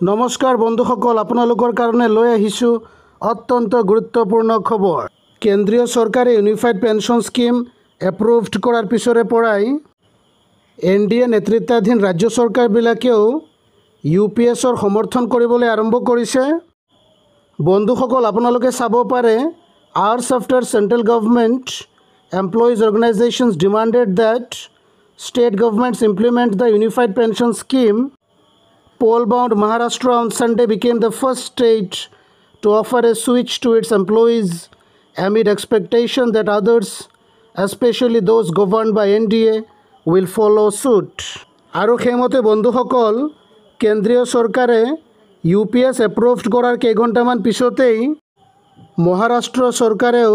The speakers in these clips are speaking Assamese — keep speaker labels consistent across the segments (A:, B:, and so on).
A: নমস্কাৰ বন্ধুসকল, আপোনালোকৰ কাৰণে লৈ আহিছোঁ অত্যন্ত গুৰুত্বপূৰ্ণ খবৰ। কেন্দ্ৰীয় চৰকাৰে ইউনিফাইড পেনশ্যন স্কিম এপ্ৰুভড কৰাৰ পিছৰে পৰাই NDA নেতৃত্বাধীন ৰাজ্য চৰকাৰবিলাকেও UPSৰ সমৰ্থন কৰিবলৈ আৰম্ভ কৰিছে। বন্ধুসকল, আপোনালোকে চাব পাৰে, hours after central government employees organizations demanded that state governments implement the unified pension scheme. Poll-bound Maharashtra on Sunday became the first state to offer a switch to its employees amid expectation that others, especially those governed by NDA, will follow suit. আৰু সেইমতে বন্ধুসকল, কেন্দ্ৰীয় চৰকাৰে UPS এপ্ৰুভড কৰাৰ কেইঘণ্টামান পিছতেই মহাৰাষ্ট্ৰ চৰকাৰেও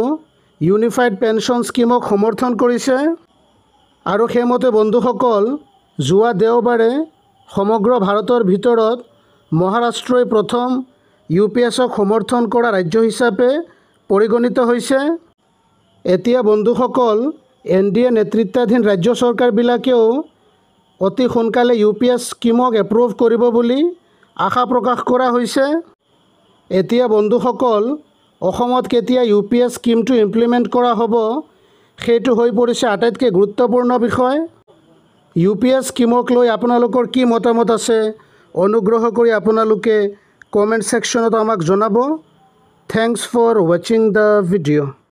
A: ইউনিফাইড পেনশ্যন স্কিমক সমৰ্থন কৰিছে। আৰু সেইমতে বন্ধুসকল, যোৱা দেওবাৰে সমগ্ৰ ভাৰতৰ ভিতৰত মহাৰাষ্ট্ৰই প্ৰথম UPSক সমৰ্থন কৰা ৰাজ্য হিচাপে পৰিগণিত হৈছে। এতিয়া বন্ধুসকল, NDA নেতৃত্বাধীন ৰাজ্য চৰকাৰবিলাকেও অতি সোনকালে UPS স্কিমক এপ্ৰুভ কৰিব বুলি আশা প্ৰকাশ কৰা হৈছে। এতিয়া বন্ধুসকল, অসমত কেতিয়া UPS স্কিমটো ইমপ্লিমেণ্ট কৰা হ'ব সেইটো হৈ পৰিছে আটাইতকৈ গুৰুত্বপূৰ্ণ বিষয়। UPS স্কিমক লৈ আপোনালোকৰ কি মতামত আছে অনুগ্ৰহ কৰি আপোনালোকে কমেণ্ট ছেকশ্যনত আমাক জনাব। থেংকছ ফৰ ৱাচিং দ্য ভিডিঅ'।